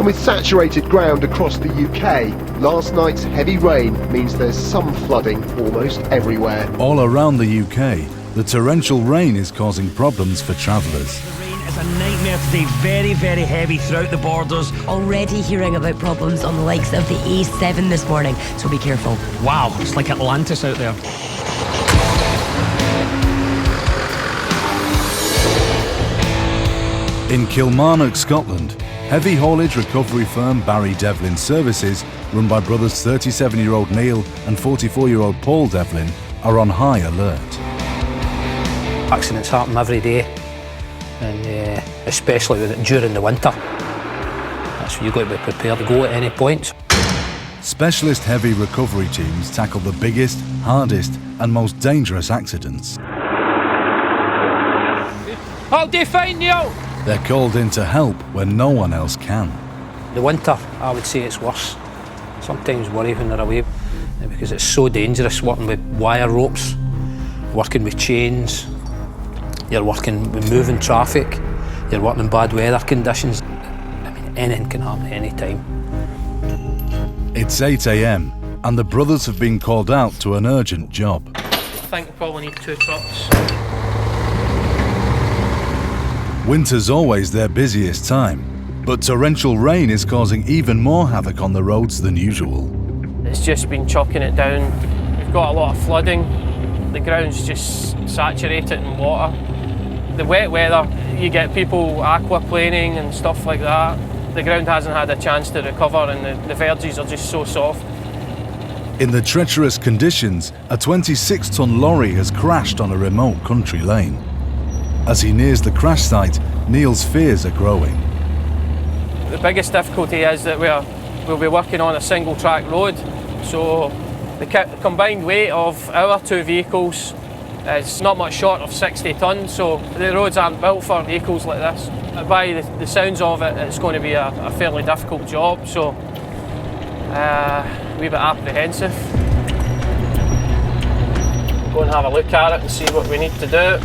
And with saturated ground across the UK, last night's heavy rain means there's some flooding almost everywhere. All around the UK, the torrential rain is causing problems for travellers. The rain is a nightmare today, very, very heavy throughout the borders. Already hearing about problems on the likes of the A7 this morning, so be careful. Wow, it's like Atlantis out there. In Kilmarnock, Scotland, heavy haulage recovery firm Barry Devlin Services, run by brothers 37-year-old Neil and 44-year-old Paul Devlin, are on high alert. Accidents happen every day, and especially during the winter. That's when you've got to be prepared to go at any point. Specialist heavy recovery teams tackle the biggest, hardest and most dangerous accidents. How do you find Neil? They're called in to help when no one else can. The winter, I would say it's worse. Sometimes worry when they're away because it's so dangerous working with wire ropes, working with chains, you're working with moving traffic, you're working in bad weather conditions. I mean, anything can happen at any time. It's 8 AM and the brothers have been called out to an urgent job. I think we probably need 2 trucks. Winter's always their busiest time, but torrential rain is causing even more havoc on the roads than usual. It's just been chucking it down. We've got a lot of flooding. The ground's just saturated in water. The wet weather, you get people aquaplaning and stuff like that. The ground hasn't had a chance to recover and the verges are just so soft. In the treacherous conditions, a 26-ton lorry has crashed on a remote country lane. As he nears the crash site, Neil's fears are growing. The biggest difficulty is that we'll be working on a single track road, so the combined weight of our 2 vehicles is not much short of 60 tonnes, so the roads aren't built for vehicles like this. By the sounds of it, it's going to be a fairly difficult job, so a wee bit apprehensive. Go and have a look at it and see what we need to do.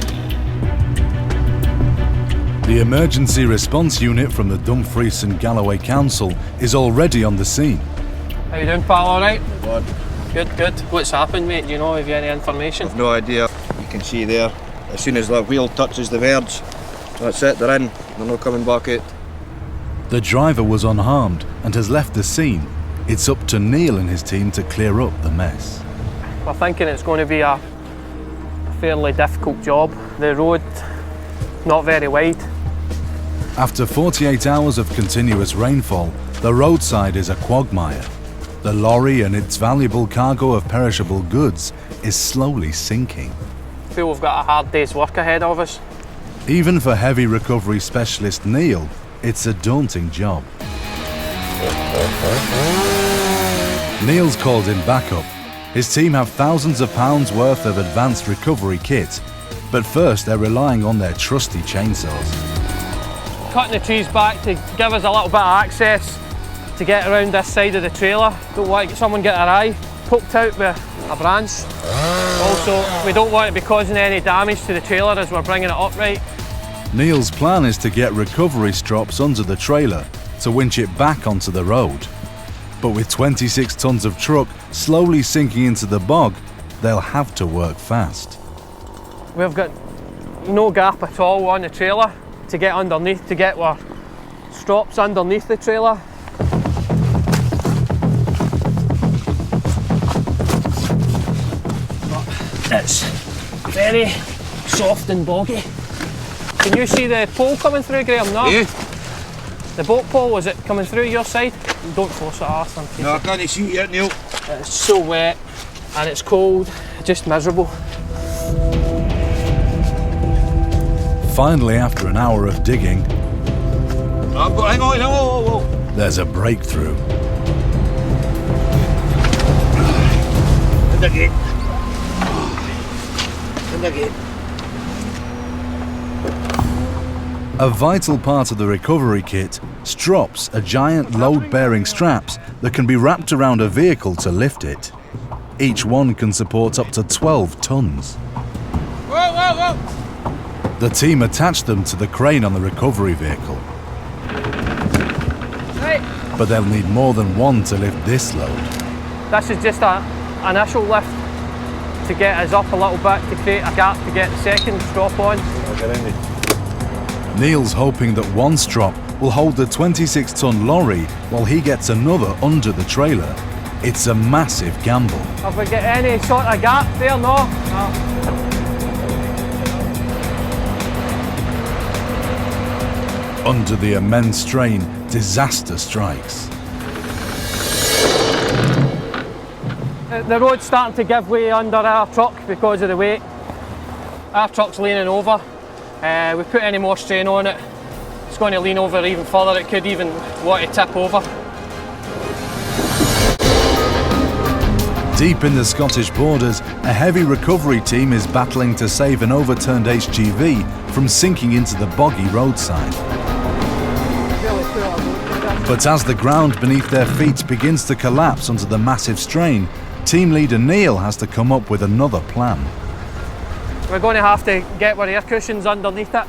The emergency response unit from the Dumfries and Galloway Council is already on the scene. How you doing, pal? All right? Good. Good, good. What's happened, mate? Do you know? Have you any information? I've no idea. You can see there, as soon as that wheel touches the verge, that's it, they're in. They're not coming back out. The driver was unharmed and has left the scene. It's up to Neil and his team to clear up the mess. We're thinking it's going to be a fairly difficult job. The road, not very wide. After 48 hours of continuous rainfall, the roadside is a quagmire. The lorry and its valuable cargo of perishable goods is slowly sinking. I feel we've got a hard day's work ahead of us. Even for heavy recovery specialist Neil, it's a daunting job. Neil's called in backup. His team have thousands of pounds worth of advanced recovery kit, but first they're relying on their trusty chainsaws. Cutting the trees back to give us a little bit of access to get around this side of the trailer. Don't want someone get their eye poked out with a branch. Also, we don't want to be causing any damage to the trailer as we're bringing it upright. Neil's plan is to get recovery strops under the trailer to winch it back onto the road. But with 26 tons of truck slowly sinking into the bog, they'll have to work fast. We've got no gap at all on the trailer to get underneath, to get our strops underneath the trailer. But it's very soft and boggy. Can you see the pole coming through, Graham? No? Yeah. The boat pole, is it coming through your side? Don't force it, Arthur. No, I can't see it yet, Neil. It's so wet and it's cold, just miserable. Finally, after an hour of digging, Hang on, whoa. there's a breakthrough. In the gate. In the gate. A vital part of the recovery kit, strops are giant load-bearing straps that can be wrapped around a vehicle to lift it. Each one can support up to 12 tons. Whoa. The team attached them to the crane on the recovery vehicle. Right. but they'll need more than one to lift this load. This is just an initial lift to get us up a little bit, to create a gap to get the second strop on. Neil's hoping that one strop will hold the 26-ton lorry while he gets another under the trailer. It's a massive gamble. Have we got any sort of gap there? No. Under the immense strain, disaster strikes. The road's starting to give way under our truck because of the weight. Our truck's leaning over. We put any more strain on it, it's going to lean over even further. It could even want to tip over. Deep in the Scottish borders, a heavy recovery team is battling to save an overturned HGV from sinking into the boggy roadside. But as the ground beneath their feet begins to collapse under the massive strain, team leader Neil has to come up with another plan. We're going to have to get our air cushions underneath it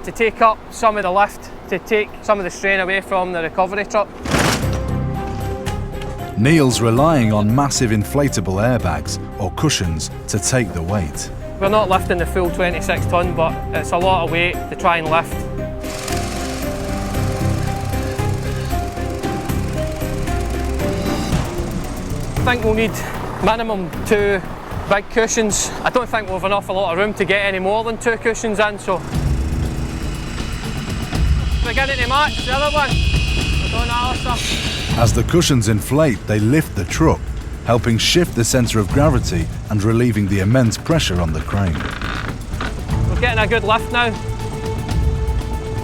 to take up some of the lift, to take some of the strain away from the recovery truck. Neil's relying on massive inflatable airbags or cushions to take the weight. We're not lifting the full 26 tonne, but it's a lot of weight to try and lift. I think we'll need minimum 2 big cushions. I don't think we'll have an awful lot of room to get any more than 2 cushions in, so beginning to match the other one. Well done, Alistair. As the cushions inflate, they lift the truck, helping shift the centre of gravity and relieving the immense pressure on the crane. We're getting a good lift now.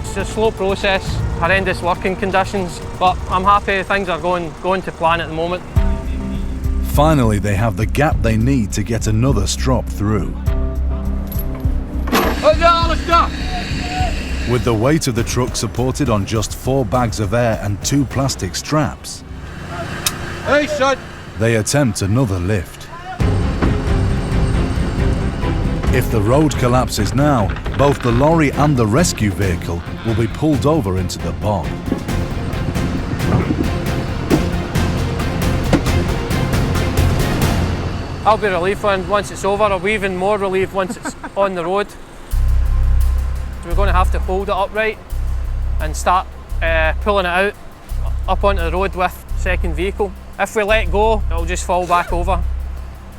It's a slow process, horrendous working conditions, but I'm happy things are going to plan at the moment. Finally, they have the gap they need to get another strop through. With the weight of the truck supported on just 4 bags of air and 2 plastic straps, they attempt another lift. If the road collapses now, both the lorry and the rescue vehicle will be pulled over into the bog. I'll be relieved once it's over. I'll be even more relieved once it's on the road. So we're going to have to hold it upright and start pulling it out up onto the road with second vehicle. If we let go, it'll just fall back over.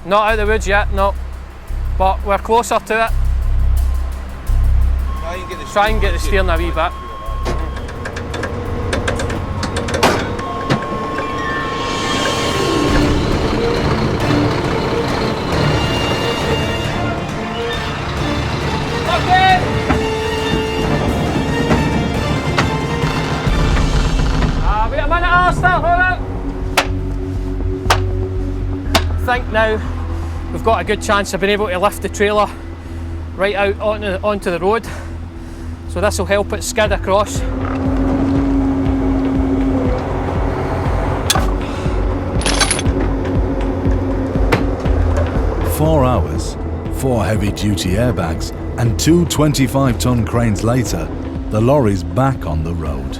Not out of the woods yet, no, but we're closer to it. Try and get the steering a wee bit. Wait a minute, Alistair, hold out. I think now we've got a good chance of being able to lift the trailer right out onto the road. So this will help it skid across. 4 hours, 4 heavy-duty airbags, and 2 25-ton cranes later, the lorry's back on the road.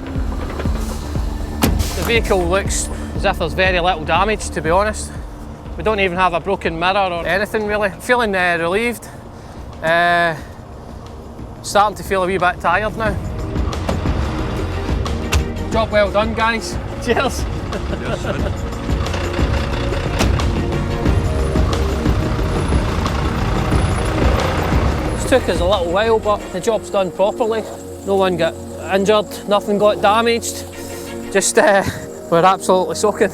The vehicle looks as if there's very little damage, to be honest. We don't even have a broken mirror or anything really. Feeling relieved. Starting to feel a wee bit tired now. Job well done, guys. Cheers. It took us a little while, but the job's done properly. No one got injured, nothing got damaged. Just we're absolutely soaking.